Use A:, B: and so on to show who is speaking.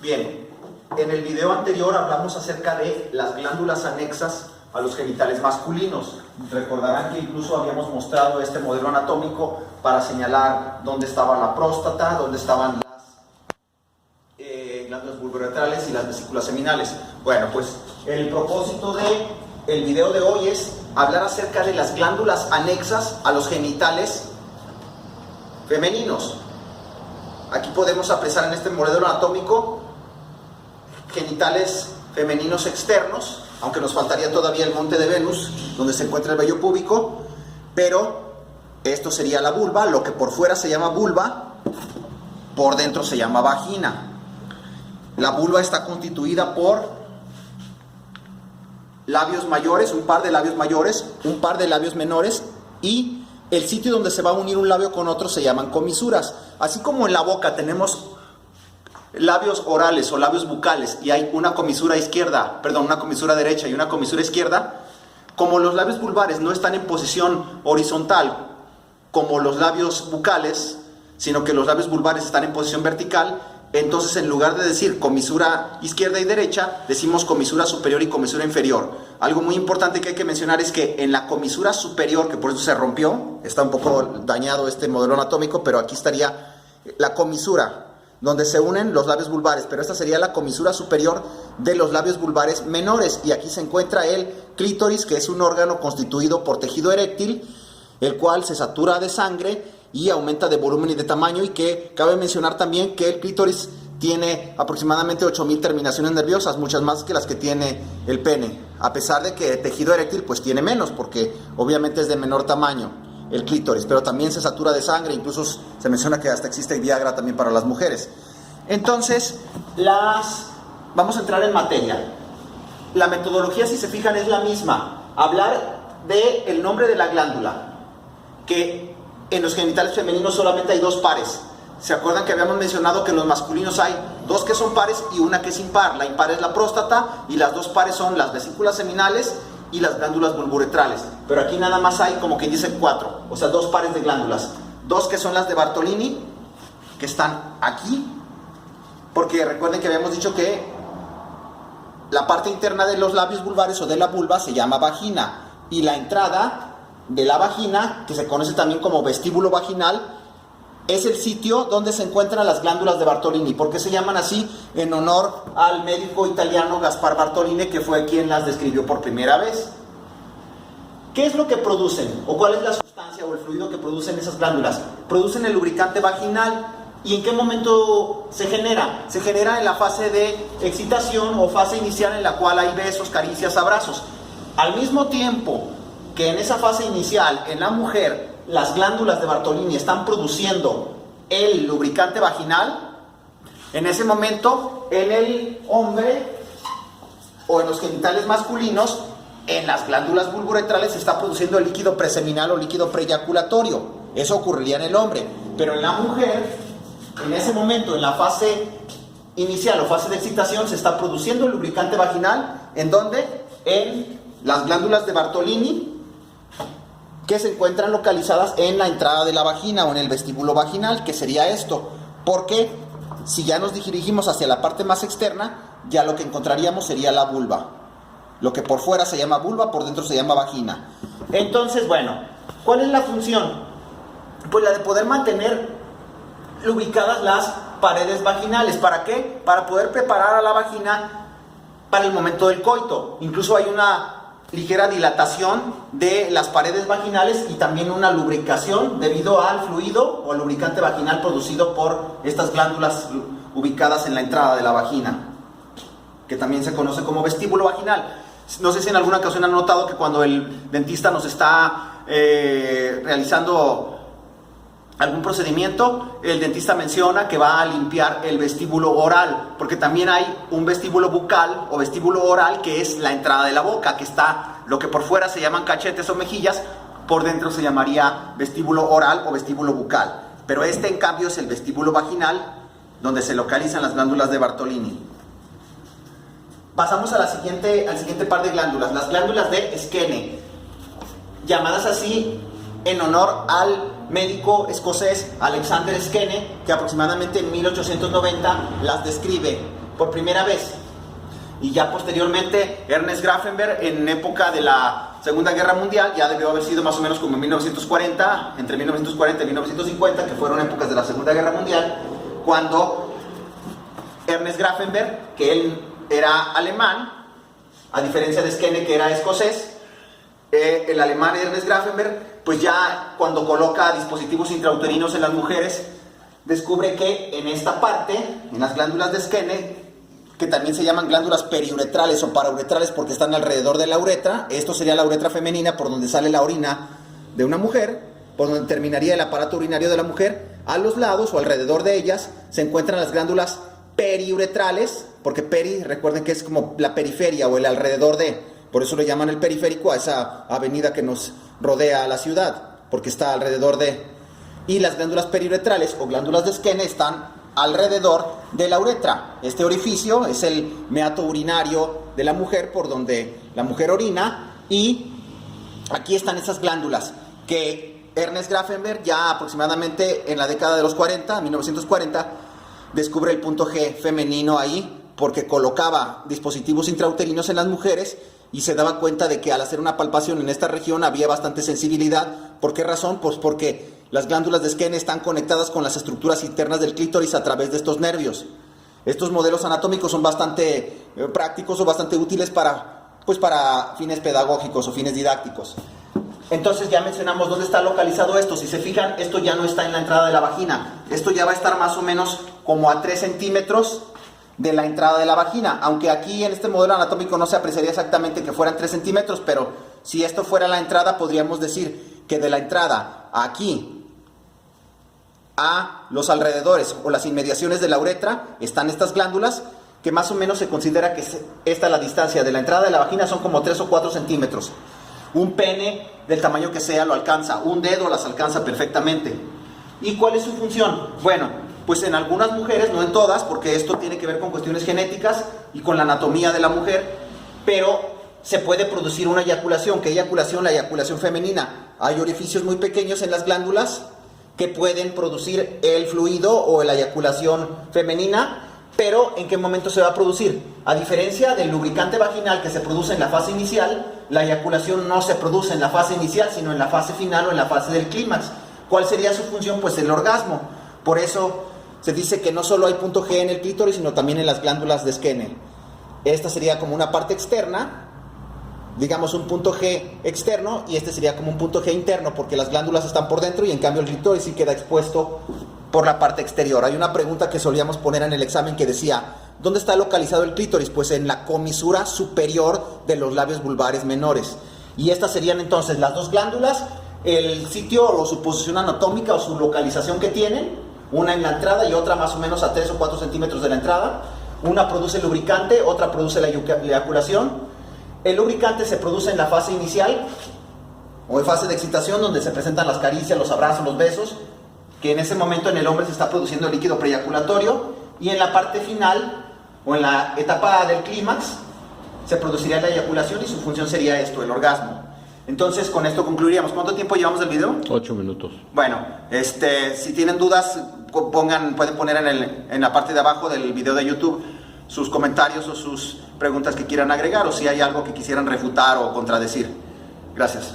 A: Bien, en el video anterior hablamos acerca de las glándulas anexas a los genitales masculinos. Recordarán que incluso habíamos mostrado este modelo anatómico para señalar dónde estaba la próstata, dónde estaban las glándulas vulvoretrales y las vesículas seminales. Bueno, pues el propósito del video de hoy es hablar acerca de las glándulas anexas a los genitales femeninos. Aquí podemos apreciar en este modelo anatómico genitales femeninos externos, aunque nos faltaría todavía el monte de Venus, donde se encuentra el vello púbico, pero esto sería la vulva. Lo que por fuera se llama vulva, por dentro se llama vagina. La vulva está constituida por labios mayores, un par de labios mayores, un par de labios menores, y el sitio donde se va a unir un labio con otro se llaman comisuras. Así como en la boca tenemos labios orales o labios bucales y hay una comisura una comisura derecha y una comisura izquierda, como los labios vulvares no están en posición horizontal como los labios bucales, sino que los labios vulvares están en posición vertical, entonces en lugar de decir comisura izquierda y derecha, decimos comisura superior y comisura inferior. Algo muy importante que hay que mencionar es que en la comisura superior, que por eso se rompió, está un poco dañado este modelo anatómico, pero aquí estaría la comisura donde se unen los labios vulvares, pero esta sería la comisura superior de los labios vulvares menores, y aquí se encuentra el clítoris, que es un órgano constituido por tejido eréctil, el cual se satura de sangre y aumenta de volumen y de tamaño, y que cabe mencionar también que el clítoris tiene aproximadamente 8000 terminaciones nerviosas, muchas más que las que tiene el pene, a pesar de que el tejido eréctil pues tiene menos, porque obviamente es de menor tamaño el clítoris, pero también se satura de sangre, incluso se menciona que hasta existe Viagra también para las mujeres. Entonces, vamos a entrar en materia. La metodología, si se fijan, es la misma. Hablar del nombre de la glándula, que en los genitales femeninos solamente hay dos pares. ¿Se acuerdan que habíamos mencionado que en los masculinos hay dos que son pares y una que es impar? La impar es la próstata y las dos pares son las vesículas seminales y las glándulas vulvoretrales, pero aquí nada más hay, como quien dice, 4, o sea, dos pares de glándulas, dos que son las de Bartolini, que están aquí, porque recuerden que habíamos dicho que la parte interna de los labios vulvares o de la vulva se llama vagina, y la entrada de la vagina, que se conoce también como vestíbulo vaginal, es el sitio donde se encuentran las glándulas de Bartolini. ¿Por qué se llaman así? En honor al médico italiano Gaspar Bartolini, que fue quien las describió por primera vez. ¿Qué es lo que producen? ¿O cuál es la sustancia o el fluido que producen esas glándulas? Producen el lubricante vaginal. ¿Y en qué momento se genera? Se genera en la fase de excitación o fase inicial, en la cual hay besos, caricias, abrazos. Al mismo tiempo que en esa fase inicial, en la mujer, las glándulas de Bartolini están produciendo el lubricante vaginal, en ese momento, en el hombre o en los genitales masculinos, en las glándulas vulvoretrales se está produciendo el líquido preseminal o líquido preeyaculatorio. Eso ocurriría en el hombre, pero en la mujer, en ese momento, en la fase inicial o fase de excitación, se está produciendo el lubricante vaginal. ¿En dónde? En las glándulas de Bartolini, que se encuentran localizadas en la entrada de la vagina o en el vestíbulo vaginal, que sería esto, porque si ya nos dirigimos hacia la parte más externa, ya lo que encontraríamos sería la vulva. Lo que por fuera se llama vulva, por dentro se llama vagina. Entonces, bueno, ¿cuál es la función? Pues la de poder mantener lubricadas las paredes vaginales. ¿Para qué? Para poder preparar a la vagina para el momento del coito. Incluso hay una ligera dilatación de las paredes vaginales y también una lubricación debido al fluido o lubricante vaginal producido por estas glándulas ubicadas en la entrada de la vagina, que también se conoce como vestíbulo vaginal. No sé si en alguna ocasión han notado que cuando el dentista nos está realizando algún procedimiento, el dentista menciona que va a limpiar el vestíbulo oral, porque también hay un vestíbulo bucal o vestíbulo oral, que es la entrada de la boca, que está, lo que por fuera se llaman cachetes o mejillas, por dentro se llamaría vestíbulo oral o vestíbulo bucal, pero este en cambio es el vestíbulo vaginal, donde se localizan las glándulas de Bartolini. Pasamos al siguiente par de glándulas, las glándulas de Skene, llamadas así en honor al médico escocés Alexander Skene, que aproximadamente en 1890 las describe. por primera vez. Y ya posteriormente Ernest Grafenberg, en época de la Segunda Guerra Mundial, ya debió haber sido más o menos como en 1940, entre 1940 y 1950, que fueron épocas de la Segunda Guerra Mundial, cuando Ernest Grafenberg, que él era alemán, a diferencia de Skene, que era escocés, el alemán Ernest Grafenberg, pues ya cuando coloca dispositivos intrauterinos en las mujeres, descubre que en esta parte, en las glándulas de Skene, que también se llaman glándulas periuretrales o parauretrales porque están alrededor de la uretra, esto sería la uretra femenina por donde sale la orina de una mujer, por donde terminaría el aparato urinario de la mujer, a los lados o alrededor de ellas se encuentran las glándulas periuretrales, porque peri, recuerden que es como la periferia o el alrededor de, por eso le llaman el periférico a esa avenida que nos rodea a la ciudad, porque está alrededor de, y las glándulas periuretrales o glándulas de Skene están alrededor de la uretra. Este orificio es el meato urinario de la mujer por donde la mujer orina, y aquí están esas glándulas que Ernest Grafenberg ya aproximadamente en la década de los 40, 1940, descubre el punto G femenino ahí porque colocaba dispositivos intrauterinos en las mujeres y se daba cuenta de que al hacer una palpación en esta región había bastante sensibilidad. ¿Por qué razón? Pues porque las glándulas de Skene están conectadas con las estructuras internas del clítoris a través de estos nervios. Estos modelos anatómicos son bastante prácticos o bastante útiles para fines pedagógicos o fines didácticos. Entonces ya mencionamos dónde está localizado esto. Si se fijan, esto ya no está en la entrada de la vagina. Esto ya va a estar más o menos como a 3 centímetros de la entrada de la vagina. Aunque aquí en este modelo anatómico no se apreciaría exactamente que fueran 3 centímetros, pero si esto fuera la entrada, podríamos decir que de la entrada aquí a los alrededores o las inmediaciones de la uretra están estas glándulas, que más o menos se considera que esta la distancia de la entrada de la vagina son como 3 o 4 centímetros. Un pene del tamaño que sea lo alcanza, un dedo las alcanza perfectamente. ¿Y cuál es su función? Bueno, pues en algunas mujeres, no en todas, porque esto tiene que ver con cuestiones genéticas y con la anatomía de la mujer, pero se puede producir una eyaculación. ¿Qué eyaculación? La eyaculación femenina. Hay orificios muy pequeños en las glándulas que pueden producir el fluido o la eyaculación femenina, pero ¿en qué momento se va a producir? A diferencia del lubricante vaginal que se produce en la fase inicial, la eyaculación no se produce en la fase inicial, sino en la fase final o en la fase del clímax. ¿Cuál sería su función? Pues el orgasmo. Por eso se dice que no solo hay punto G en el clítoris, sino también en las glándulas de Skene. Esta sería como una parte externa, digamos un punto G externo, y este sería como un punto G interno, porque las glándulas están por dentro y en cambio el clítoris sí queda expuesto por la parte exterior. Hay una pregunta que solíamos poner en el examen que decía, ¿dónde está localizado el clítoris? Pues en la comisura superior de los labios vulvares menores. Y estas serían entonces las dos glándulas, el sitio o su posición anatómica o su localización que tienen, una en la entrada y otra más o menos a 3 o 4 centímetros de la entrada. Una produce el lubricante, otra produce la eyaculación. El lubricante se produce en la fase inicial o en fase de excitación, donde se presentan las caricias, los abrazos, los besos, que en ese momento en el hombre se está produciendo el líquido preeyaculatorio, y en la parte final o en la etapa del clímax se produciría la eyaculación y su función sería esto, el orgasmo. Entonces con esto concluiríamos. ¿Cuánto tiempo llevamos del video?
B: 8 minutos.
A: Bueno, si tienen dudas, pueden poner en la parte de abajo del video de YouTube sus comentarios o sus preguntas que quieran agregar, o si hay algo que quisieran refutar o contradecir. Gracias.